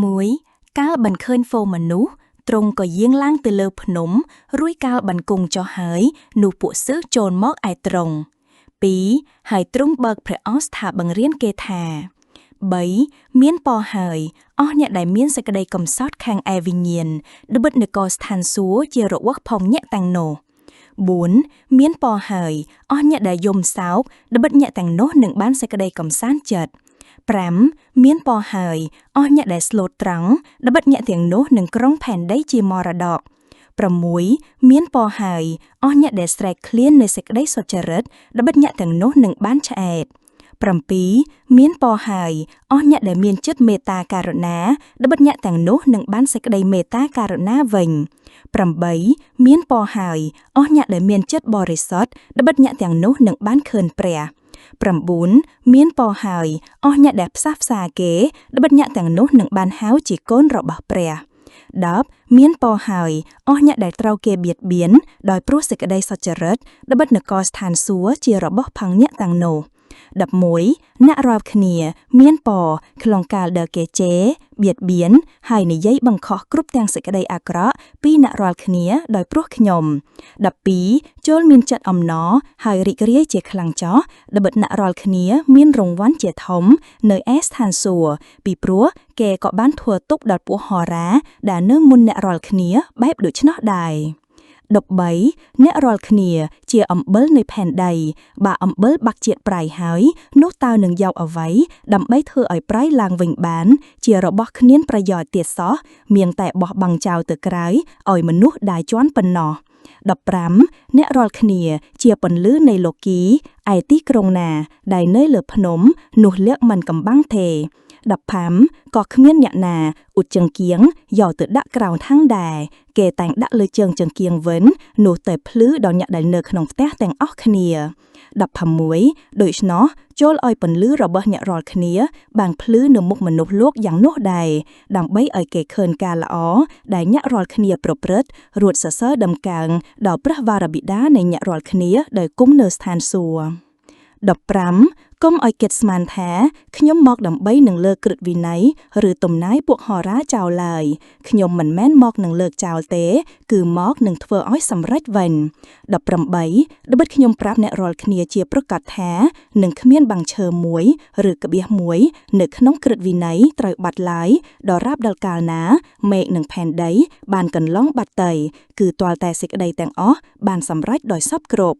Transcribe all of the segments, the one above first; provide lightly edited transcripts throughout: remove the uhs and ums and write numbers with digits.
មួយកាលបានឃើញហ្វូមនុស្សទ្រង់ក៏យាងឡើងទៅលើភ្នំរួយកាលបានគង់ចុះហើយនោះពួកសិស្សចូលមកឯទ្រង់2ហើយទ្រង់បើកព្រះអស្ចារ្យបង្រៀនគេថា3មានពរហើយអស់អ្នកដែលមានសេចក្តីកំសត់ខាងឯវិញ្ញាណត្បិតនគរស្ថានសួគ៌ជារបស់ផងញាក់ទាំងនោះ4មានពរហើយអស់អ្នកដែលយំសោកត្បិតញាក់ទាំងនោះនឹងបានសេចក្តីកំសាន្តចិត្ត5មានពរហើយអស់អ្នកដែលស្លូតត្រង់ត្បិតញាក់ទាំងនោះនឹងក្រុងផែនដីជាមរតក6មានពរហើយអស់អ្នកដែលស្រែកឃ្លាននៃសេចក្តីសុចរិតត្បិតញាក់ទាំងនោះនឹងបានឆ្អែត7មានពរហើយអស់អ្នកដែលមានចិត្តមេត្តាករុណាត្បិតញាក់ទាំងនោះនឹងបានសេចក្តីមេត្តាករុណាវិញ8មានពរហើយអស់អ្នកដែលមានចិត្តបរិសុទ្ធត្បិតញាក់ទាំងនោះនឹងបានឃើញព្រះ9មានពរហើយអស់អ្នកដែលផ្សះផ្សាគេត្បិតញាក់ទាំងនោះនឹងបានហៅជាកូនរបស់ព្រះ10មានពរហើយអស់អ្នកដែលត្រូវគេបៀតបៀនដោយព្រោះសេចក្តីសុចរិតត្បិតនគរស្ថានសួគ៌ជារបស់ផងញាក់ទាំងនោះ11អ្នករាល់គ្នាមានពរក្នុងកាលដែលគេជេរបៀតបៀនហើយនិយាយបង្ខំគ្រប់ទាំងសេចក្តីអាក្រក់ពីអ្នករាល់គ្នាដោយព្រោះខ្ញុំ12ចូលមានចិត្តអំណរហើយរីករាយជាខ្លាំងចោះត្បិតអ្នករាល់គ្នាមានរង្វាន់ជាធំនៅឯស្ថានសួគ៌ពីព្រោះគេក៏បានធ្វើទុកដល់ពួកហោរាដែលនៅមុនអ្នករាល់គ្នាបែបដូច្នោះដែរ13អ្នករាល់គ្នាជាអំបិលនៃផែនដីបើអំបិលបាក់ជាតិប្រៃហើយនោះតើនឹងយកអ្វីដើម្បីធ្វើឲ្យប្រៃឡើងវិញបានជារបស់គ្មានប្រយោជន៍ទៀតសោះមានតែបោះបង់ចោលទៅក្រៅឲ្យមនុស្សដែលជន់ប៉ុណ្ណោះ15អ្នករាល់គ្នាជាពន្លឺនៃលោកីឯទីក្រុងណាដែលនៅលើភ្នំនោះលាក់មិនកំបាំងទេ15ក៏គ្មានអ្នកណាឧដចង្គៀងយកទៅដាក់ក្រោមថាំងដែរគេតែងដាក់លើជើងចង្គៀងវិញនោះតែភ្លឺដល់អ្នកដែលនៅក្នុងផ្ទះទាំងអស់គ្នា16ដូច្នោះចូលឲ្យពន្លឺរបស់អ្នករាល់គ្នាបានភ្លឺនៅមុខមនុស្សលោកយ៉ាងនោះដែរដើម្បីឲ្យគេឃើញការល្អដែលអ្នករាល់គ្នាប្រព្រឹត្តរួចសរសើរដំកើងដល់ព្រះវរបិតានៃអ្នករាល់គ្នាដែលគង់នៅស្ថានសួគ៌15កុំឲ្យគិតស្មានថាខ្ញុំមកដើម្បីនឹងលើកក្រឹតវិន័យឬទំនាយពួកហោរាចោលឡើយខ្ញុំមិនមែនមកនឹងលើកចោលទេគឺមកនឹងធ្វើឲ្យសម្រេចវិញ18ត្បិតខ្ញុំប្រាប់អ្នករាល់គ្នាជាប្រកាសថានឹងគ្មានបាំងឈើមួយឬក្បៀសមួយនៅក្នុងក្រឹតវិន័យត្រូវបាត់ឡើយដរាបដល់កាលណាមេឃនិងផែនដីបានកន្លងបាត់ទៅគឺទាល់តែសេចក្តីទាំងអស់បានសម្រេចដោយសពគ្រប់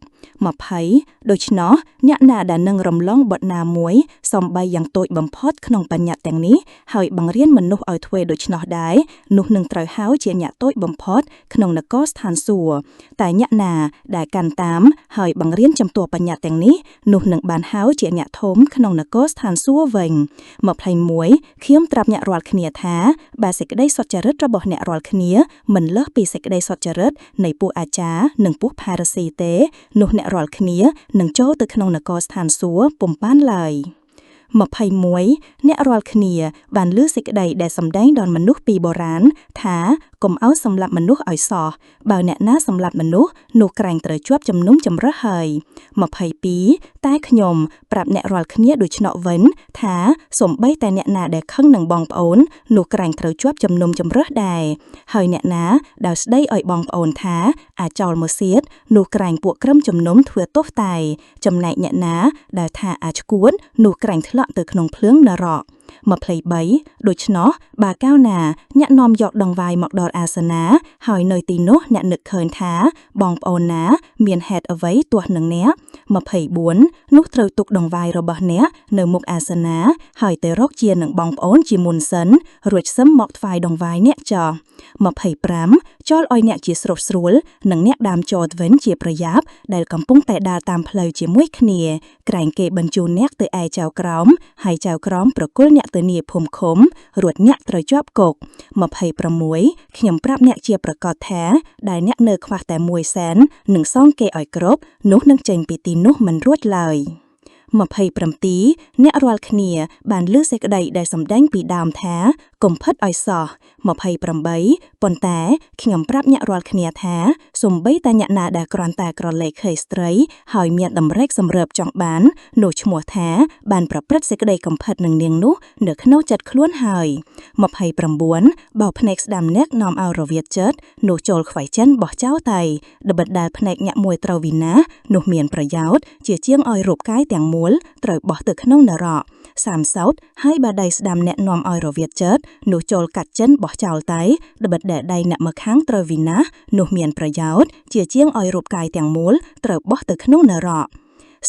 20ដូច្នោះអ្នកណាដែលនឹងរំលងបុត្រណាមួយសំបីយ៉ាងតូចបំផុតក្នុងបញ្ញត្តិទាំងនេះហើយបង្រៀនមនុស្សឲ្យធ្វើដូច្នោះដែរនោះនឹងត្រូវហៅជាអ្នកតូចបំផុតក្នុងនគរស្ថានសួគ៌តែអ្នកណាដែលកាន់តាមហើយបង្រៀនចំទាស់បញ្ញត្តិទាំងនេះនោះនឹងបានហៅជាអ្នកធំក្នុងនគរស្ថានសួគ៌វិញ21ខ្ញុំត្រាប់អ្នករាល់គ្នាថាបើសេចក្តីសុចរិតរបស់អ្នករាល់គ្នាមិនលើសពីសេចក្តីសុចរិតនៃពួកអាចារ្យនិងពួកផារ៉ាស៊ីទេនោះអ្នករាល់គ្នានឹងចូលទៅក្នុងនគរស្ថានសួគ៌ពុំបានឡើយ21អ្នករាល់គ្នាបានលើសេចក្តីដែលសម្ដែងដល់មនុស្សពីបុរាណថាកុំឲ្យសម្លាប់មនុស្សឲ្យសោះបើអ្នកណាសម្លាប់មនុស្សនោះក្រែងត្រូវជាប់ជំនុំជម្រះហើយ22តែខ្ញុំប្រាប់អ្នករាល់គ្នាដូច្នោះវិញថាសំបីតែអ្នកណាដែលខឹងនឹងបងប្អូននោះក្រែងត្រូវជាប់ជំនុំជម្រះដែរហើយអ្នកណាដែលស្ដីឲ្យបងប្អូនថាអាចោលមកសៀតនោះក្រែងពួកក្រុមជំនុំធ្វើទោសតែចំណែកអ្នកណាដែលថាអាចឈួតនោះក្រែងធ្លាក់ទៅក្នុងភ្លើងនរក23ដូច្នោះបើកាលណាអ្នកនាំយកដង្វាយមកដល់អាសនាហើយនៅទីនោះអ្នកនឹកឃើញថាបងប្អូនណាមានហេតុអ្វីទាស់នឹងអ្នក24នោះត្រូវទុកដង្វាយរបស់អ្នកនៅមុខអាសនាហើយទៅរកជានឹងបងប្អូនជាមុនសិនរួចសឹមមកថ្វាយដង្វាយអ្នកចោះ25ចោលឲ្យអ្នកជាស្រុបស្រួលនិងអ្នកដើមចោតវិញជាប្រយ៉ាប់ដែលកំពុងតែដើរតាមផ្លូវជាមួយគ្នាក្រែងគេបញ្ជូនអ្នកទៅឯចៅក្រមហើយចៅក្រមប្រគល់អ្នកទៅនាយភូមិឃុំរួចអ្នកត្រូវជាប់គុក26ខ្ញុំប្រាប់អ្នកជាប្រកាសថាដែលអ្នកនៅខ្វះតែ1សែននឹងសងគេឲ្យគ្រប់នោះនឹងចេញពីទីនោះមិនរួចឡើយ 27អ្នករាល់គ្នាបានលើសេចក្តីដែលសម្ដែងពីដើមថាកុំផិតឲ្យសោះ28ប៉ុន្តែខ្ញុំប្រាប់អ្នករាល់គ្នាថាសូម្បីតែអ្នកណាដែលគ្រាន់តែក្រឡេកឃើញស្ត្រីហើយមានតម្រេកសម្រើបចង់បាននោះឈ្មោះថាបានប្រព្រឹត្តសេចក្តីកំផិតនឹងនាងនោះនៅក្នុងចិត្តខ្លួនហើយ29បោភ្នែកស្ដាំអ្នកនាំឲ្យរវិតចិត្តនោះចូលខ្វាយចិនបោះចោលតែដបិតដែលភ្នែកអ្នកមួយត្រូវវិនាសនោះមានប្រយោជន៍ជាជាងឲ្យរូបកាយទាំងមូលត្រូវបោះទៅក្នុងនរក30ហើយបើដៃស្ដាំអ្នកនាំឲ្យរវិតចិត្តនោះចូលកាត់ចិនបោះចោលតែដបិតដែលដៃអ្នកម្ខាងត្រូវវិនាសនោះមានប្រយោជន៍ជាជាងឲ្យរូបកាយទាំងមូលត្រូវបោះទៅក្នុងនរក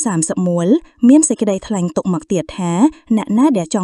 31មានសេចក្តីថ្លែងទុកមកទៀតថាអ្នកណាដែលចង់